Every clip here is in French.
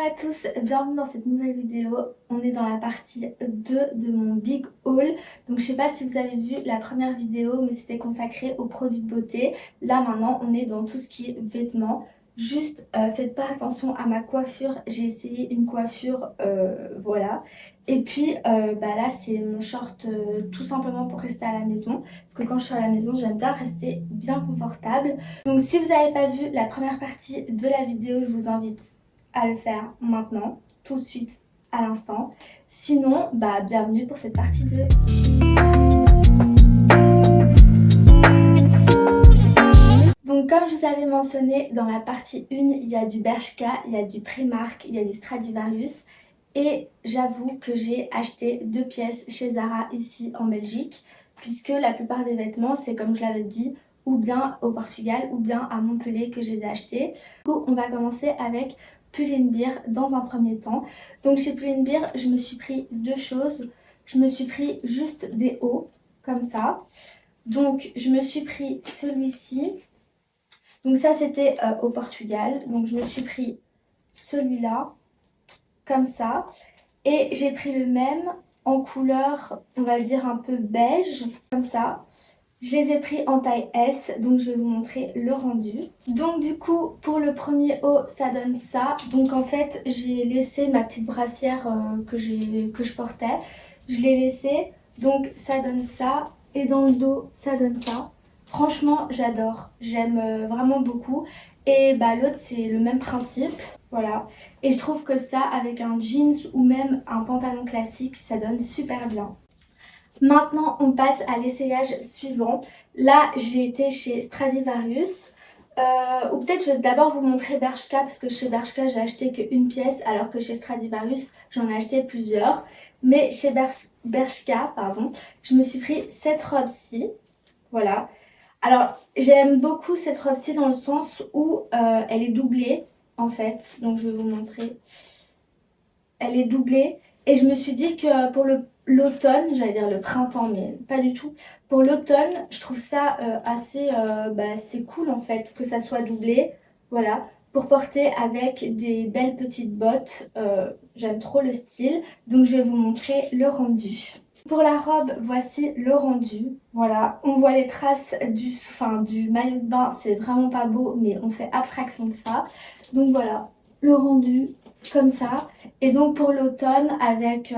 à tous, bienvenue dans cette nouvelle vidéo. On est dans la partie 2 de mon big haul. Donc je sais pas si vous avez vu la première vidéo, mais c'était consacré aux produits de beauté. Là maintenant on est dans tout ce qui est vêtements. Juste faites pas attention à ma coiffure, j'ai essayé une coiffure, voilà. Et puis là c'est mon short tout simplement pour rester à la maison. Parce que quand je suis à la maison j'aime bien rester bien confortable. Donc si vous n'avez pas vu la première partie de la vidéo, je vous invite à le faire maintenant, tout de suite, à l'instant. Sinon, bienvenue pour cette partie 2. Donc comme je vous avais mentionné, dans la partie 1, il y a du Bershka, il y a du Primark, il y a du Stradivarius. Et j'avoue que j'ai acheté 2 pièces chez Zara ici en Belgique, puisque la plupart des vêtements, c'est comme je l'avais dit, ou bien au Portugal ou bien à Montpellier que je les ai achetés. Du coup, on va commencer avec Pull&Bear dans un premier temps. Donc chez Pull&Bear, je me suis pris 2 choses. Je me suis pris juste des hauts, comme ça. Donc je me suis pris celui-ci. Donc ça c'était au Portugal. Donc je me suis pris celui-là, comme ça. Et j'ai pris le même en couleur, on va dire un peu beige, comme ça. Je les ai pris en taille S, donc je vais vous montrer le rendu. Donc du coup, pour le premier haut, ça donne ça. Donc en fait, j'ai laissé ma petite brassière que je portais. Je l'ai laissée, donc ça donne ça. Et dans le dos, ça donne ça. Franchement, j'adore. J'aime vraiment beaucoup. Et l'autre, c'est le même principe. Voilà. Et je trouve que ça, avec un jeans ou même un pantalon classique, ça donne super bien. Maintenant, on passe à l'essayage suivant. Là, j'ai été chez Stradivarius. Ou peut-être je vais d'abord vous montrer Bershka, parce que chez Bershka, j'ai acheté qu'une pièce, alors que chez Stradivarius, j'en ai acheté plusieurs. Mais chez Bershka, pardon, je me suis pris cette robe-ci. Voilà. Alors, j'aime beaucoup cette robe-ci dans le sens où elle est doublée, en fait. Donc, je vais vous montrer. Elle est doublée. Et je me suis dit que pour l'automne, j'allais dire le printemps, mais pas du tout. Pour l'automne, je trouve ça assez cool, en fait, que ça soit doublé. Voilà. Pour porter avec des belles petites bottes. J'aime trop le style. Donc, je vais vous montrer le rendu. Pour la robe, voici le rendu. Voilà, on voit les traces du maillot de bain, c'est vraiment pas beau, mais on fait abstraction de ça. Donc voilà, le rendu comme ça. Et donc pour l'automne, avec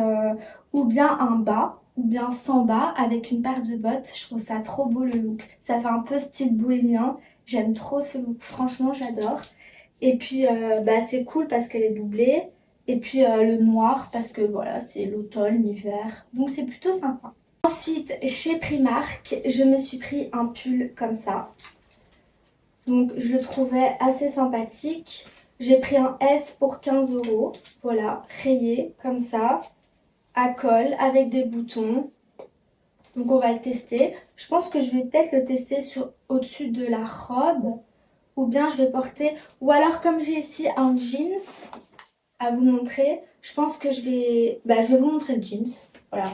ou bien un bas, ou bien sans bas, avec une paire de bottes, je trouve ça trop beau le look. Ça fait un peu style bohémien, j'aime trop ce look, franchement j'adore. Et puis c'est cool parce qu'elle est doublée. Et puis le noir parce que voilà, c'est l'automne, l'hiver. Donc c'est plutôt sympa. Ensuite, chez Primark, je me suis pris un pull comme ça. Donc je le trouvais assez sympathique. J'ai pris un S pour 15 €. Voilà, rayé comme ça, à col, avec des boutons. Donc on va le tester. Je pense que je vais peut-être le tester au-dessus de la robe. Ou bien je vais porter... Ou alors comme j'ai ici un jeans à vous montrer, je pense que je vais vous montrer le jeans. Voilà.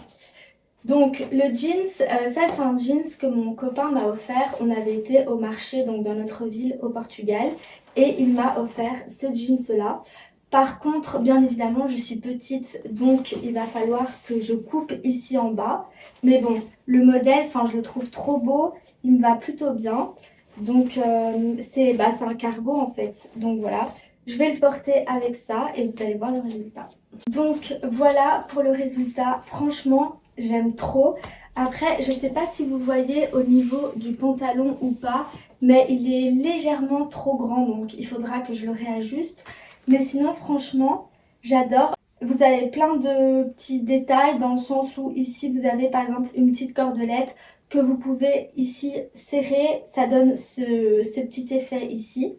Donc le jeans, ça c'est un jeans que mon copain m'a offert. On avait été au marché donc dans notre ville au Portugal et il m'a offert ce jeans là. Par contre, bien évidemment, je suis petite, donc il va falloir que je coupe ici en bas. Mais bon, le modèle, je le trouve trop beau, il me va plutôt bien. Donc c'est un cargo en fait. Donc voilà, je vais le porter avec ça et vous allez voir le résultat. Donc voilà pour le résultat, franchement j'aime trop. Après je sais pas si vous voyez au niveau du pantalon ou pas, mais il est légèrement trop grand, donc il faudra que je le réajuste. Mais sinon franchement j'adore. Vous avez plein de petits détails dans le sens où ici vous avez par exemple une petite cordelette que vous pouvez ici serrer, ça donne ce petit effet ici.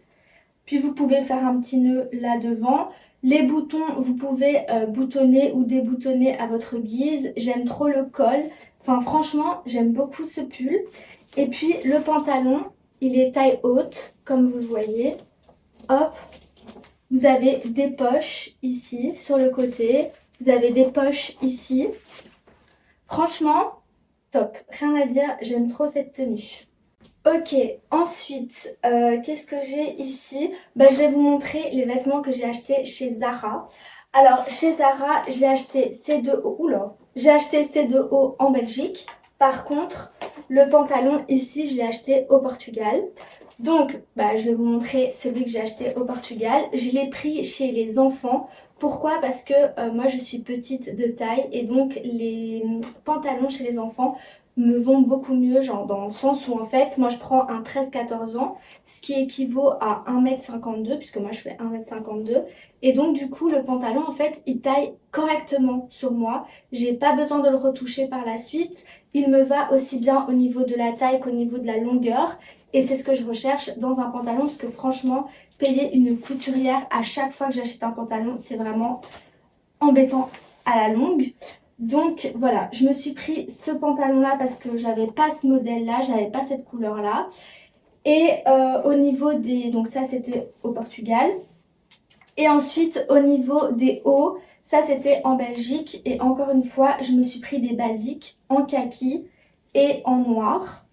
Puis vous pouvez faire un petit nœud là devant. Les boutons, vous pouvez boutonner ou déboutonner à votre guise. J'aime trop le col. Enfin franchement, j'aime beaucoup ce pull. Et puis le pantalon, il est taille haute, comme vous le voyez. Hop, vous avez des poches ici, sur le côté. Vous avez des poches ici. Franchement, top. Rien à dire, j'aime trop cette tenue. Ok, ensuite, qu'est-ce que j'ai ici? Bah, je vais vous montrer les vêtements que j'ai achetés chez Zara. Alors, chez Zara, j'ai acheté ces deux hauts. Oula! J'ai acheté ces deux hauts en Belgique. Par contre, le pantalon ici, je l'ai acheté au Portugal. Donc, bah, je vais vous montrer celui que j'ai acheté au Portugal. Je l'ai pris chez les enfants. Pourquoi? Parce que moi, je suis petite de taille et donc les pantalons chez les enfants me vont beaucoup mieux, genre dans le sens où en fait, moi je prends un 13-14 ans, ce qui équivaut à 1m52, puisque moi je fais 1m52, et donc du coup le pantalon en fait il taille correctement sur moi, j'ai pas besoin de le retoucher par la suite, il me va aussi bien au niveau de la taille qu'au niveau de la longueur, et c'est ce que je recherche dans un pantalon, parce que franchement, payer une couturière à chaque fois que j'achète un pantalon, c'est vraiment embêtant à la longue. Donc voilà, je me suis pris ce pantalon là parce que j'avais pas ce modèle là, j'avais pas cette couleur là. Et au niveau des... Donc ça c'était au Portugal. Et ensuite au niveau des hauts, ça c'était en Belgique. Et encore une fois, je me suis pris des basiques en kaki et en noir.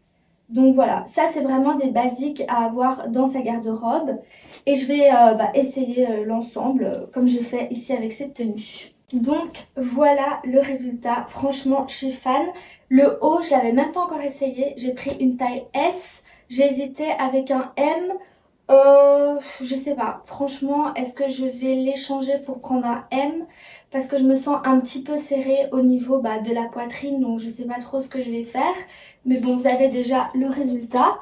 Donc voilà, ça c'est vraiment des basiques à avoir dans sa garde-robe. Et je vais essayer l'ensemble comme j'ai fait ici avec cette tenue. Donc voilà le résultat, franchement je suis fan. Le haut je l'avais même pas encore essayé, j'ai pris une taille S, j'ai hésité avec un M, je sais pas, franchement est-ce que je vais l'échanger pour prendre un M? Parce que je me sens un petit peu serrée au niveau de la poitrine, donc je sais pas trop ce que je vais faire. Mais bon, vous avez déjà le résultat.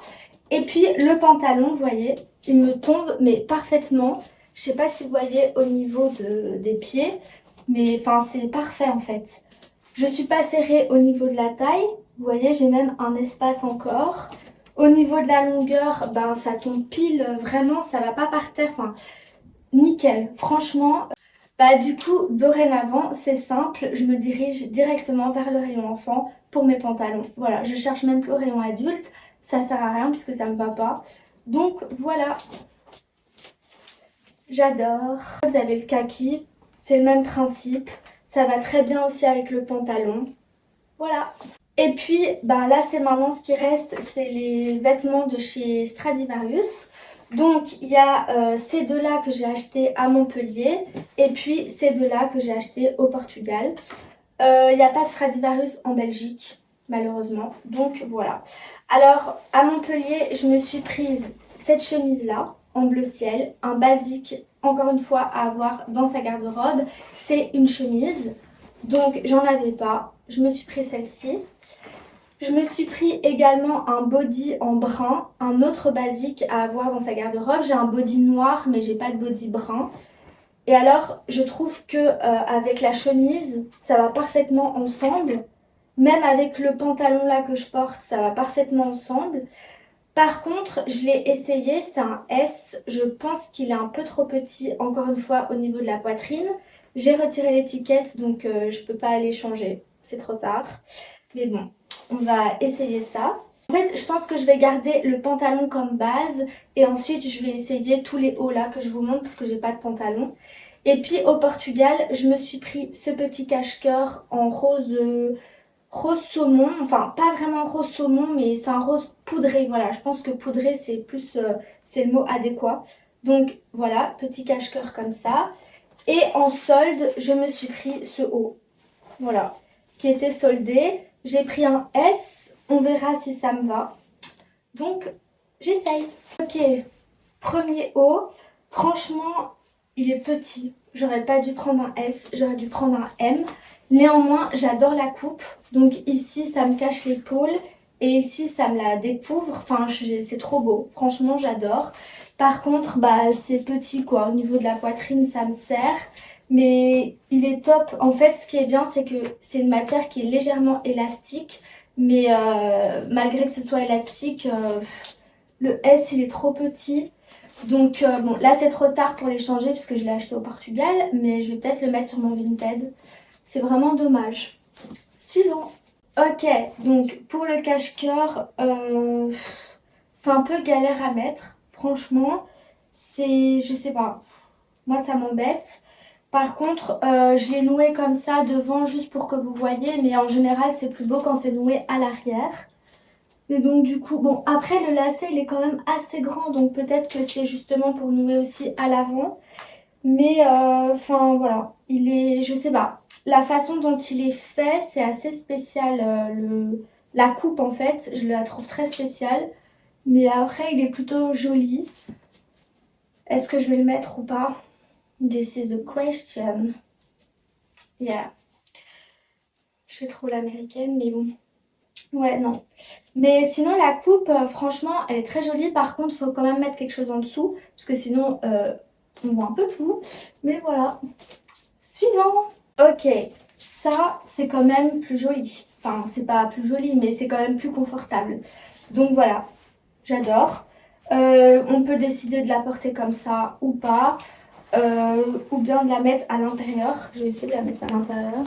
Et puis le pantalon, vous voyez, il me tombe mais parfaitement. Je sais pas si vous voyez au niveau des pieds, mais enfin c'est parfait en fait. Je suis pas serrée au niveau de la taille. Vous voyez, j'ai même un espace encore. Au niveau de la longueur, ben ça tombe pile, vraiment, ça va pas par terre. Enfin, nickel, franchement. Bah du coup, dorénavant, c'est simple, je me dirige directement vers le rayon enfant pour mes pantalons. Voilà, je cherche même plus le rayon adulte, ça sert à rien puisque ça me va pas. Donc voilà, j'adore. Vous avez le kaki, c'est le même principe, ça va très bien aussi avec le pantalon. Voilà. Et puis, ben là, c'est maintenant ce qui reste, c'est les vêtements de chez Stradivarius. Donc, il y a ces deux-là que j'ai achetés à Montpellier et puis ces deux-là que j'ai achetés au Portugal. Il n'y a pas de Stradivarius en Belgique, malheureusement. Donc, voilà. Alors, à Montpellier, je me suis prise cette chemise-là, en bleu ciel. Un basique, encore une fois, à avoir dans sa garde-robe. C'est une chemise. Donc, j'en avais pas. Je me suis pris celle-ci. Je me suis pris également un body en brun, un autre basique à avoir dans sa garde-robe. J'ai un body noir, mais j'ai pas de body brun. Et alors, je trouve que avec la chemise, ça va parfaitement ensemble. Même avec le pantalon là que je porte, ça va parfaitement ensemble. Par contre, je l'ai essayé, c'est un S. Je pense qu'il est un peu trop petit, encore une fois, au niveau de la poitrine. J'ai retiré l'étiquette, donc je peux pas aller changer. C'est trop tard. Mais bon, on va essayer ça. En fait, je pense que je vais garder le pantalon comme base et ensuite je vais essayer tous les hauts là que je vous montre parce que j'ai pas de pantalon. Et puis au Portugal, je me suis pris ce petit cache-cœur en rose, rose saumon. Enfin, pas vraiment rose saumon, mais c'est un rose poudré. Voilà, je pense que poudré c'est plus, c'est le mot adéquat. Donc voilà, petit cache-cœur comme ça. Et en solde, je me suis pris ce haut. Voilà, qui était soldé. J'ai pris un S, on verra si ça me va. Donc, j'essaye. Ok, premier haut. Franchement, il est petit. J'aurais pas dû prendre un S, j'aurais dû prendre un M. Néanmoins, j'adore la coupe. Donc ici, ça me cache l'épaule. Et ici, ça me la découvre. Enfin, c'est trop beau. Franchement, j'adore. Par contre, c'est petit quoi. Au niveau de la poitrine, ça me serre. Mais il est top. En fait, ce qui est bien, c'est que c'est une matière qui est légèrement élastique. Mais malgré que ce soit élastique, le S, il est trop petit. Donc bon, là c'est trop tard pour les changer puisque je l'ai acheté au Portugal, mais je vais peut-être le mettre sur mon Vinted. C'est vraiment dommage. Suivant. Ok, donc pour le cache-cœur, c'est un peu galère à mettre. Franchement, je sais pas, moi ça m'embête. Par contre, je l'ai noué comme ça devant juste pour que vous voyez, mais en général c'est plus beau quand c'est noué à l'arrière. Et donc du coup, bon après le lacet il est quand même assez grand, donc peut-être que c'est justement pour nouer aussi à l'avant. Mais enfin voilà, il est, je sais pas, la façon dont il est fait c'est assez spécial. La coupe en fait, je la trouve très spéciale. Mais après il est plutôt joli. Est-ce que je vais le mettre ou pas? This is a question. Yeah. Je suis trop l'américaine, mais bon. Ouais, non. Mais sinon, la coupe, franchement, elle est très jolie. Par contre, il faut quand même mettre quelque chose en dessous. Parce que sinon, on voit un peu tout. Mais voilà. Suivant. Ok. Ça, c'est quand même plus joli. Enfin, c'est pas plus joli, mais c'est quand même plus confortable. Donc voilà. J'adore. On peut décider de la porter comme ça ou pas. Ou bien de la mettre à l'intérieur. Je vais essayer de la mettre à l'intérieur.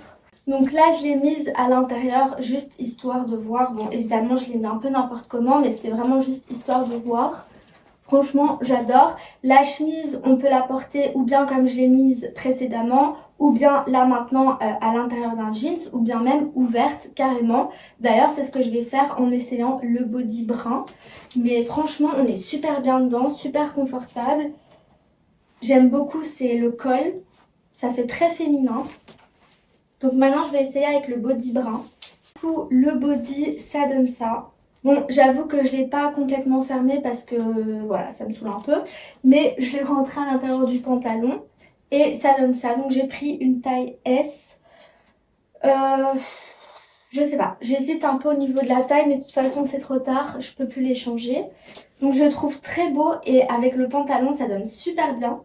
Donc là, je l'ai mise à l'intérieur, juste histoire de voir. Bon, évidemment, je l'ai mis un peu n'importe comment, mais c'était vraiment juste histoire de voir. Franchement, j'adore. La chemise, on peut la porter ou bien comme je l'ai mise précédemment, ou bien là maintenant à l'intérieur d'un jeans, ou bien même ouverte carrément. D'ailleurs, c'est ce que je vais faire en essayant le body brun. Mais franchement, on est super bien dedans, super confortable. J'aime beaucoup, c'est le col. Ça fait très féminin. Donc maintenant, je vais essayer avec le body brun. Du coup, le body, ça donne ça. Bon, j'avoue que je ne l'ai pas complètement fermé parce que voilà, ça me saoule un peu. Mais je l'ai rentré à l'intérieur du pantalon et ça donne ça. Donc j'ai pris une taille S. Je sais pas, j'hésite un peu au niveau de la taille, mais de toute façon c'est trop tard, je peux plus les changer. Donc je le trouve très beau et avec le pantalon, ça donne super bien.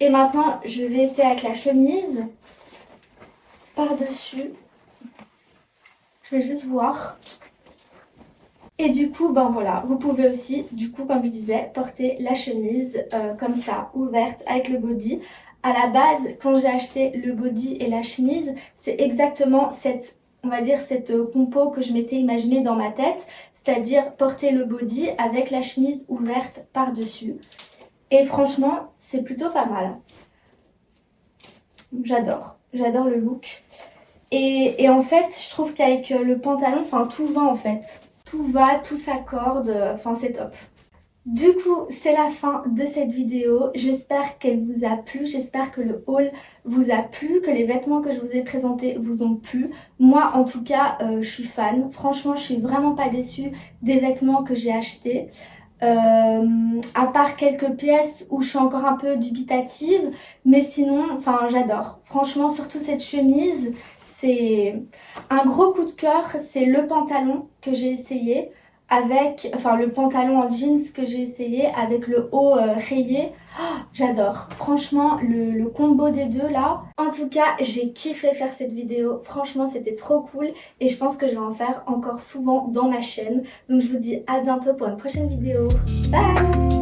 Et maintenant, je vais essayer avec la chemise par-dessus. Je vais juste voir. Et du coup, ben voilà, vous pouvez aussi, du coup, comme je disais, porter la chemise comme ça, ouverte, avec le body. À la base, quand j'ai acheté le body et la chemise, c'est exactement cette, on va dire, cette compo que je m'étais imaginée dans ma tête. C'est-à-dire porter le body avec la chemise ouverte par-dessus. Et franchement, c'est plutôt pas mal. J'adore le look. Et en fait, je trouve qu'avec le pantalon, enfin tout va en fait. Tout va, tout s'accorde, enfin c'est top. Du coup, c'est la fin de cette vidéo. J'espère qu'elle vous a plu, j'espère que le haul vous a plu, que les vêtements que je vous ai présentés vous ont plu. Moi, en tout cas, je suis fan. Franchement, je suis vraiment pas déçue des vêtements que j'ai achetés. À part quelques pièces où je suis encore un peu dubitative, mais sinon, enfin, j'adore. Franchement, surtout cette chemise, c'est un gros coup de cœur. C'est le pantalon que j'ai essayé avec, enfin, le pantalon en jeans que j'ai essayé avec le haut rayé. Oh, j'adore. Franchement, le combo des deux là. En tout cas, j'ai kiffé faire cette vidéo. Franchement, c'était trop cool et je pense que je vais en faire encore souvent dans ma chaîne. Donc je vous dis à bientôt pour une prochaine vidéo. Bye!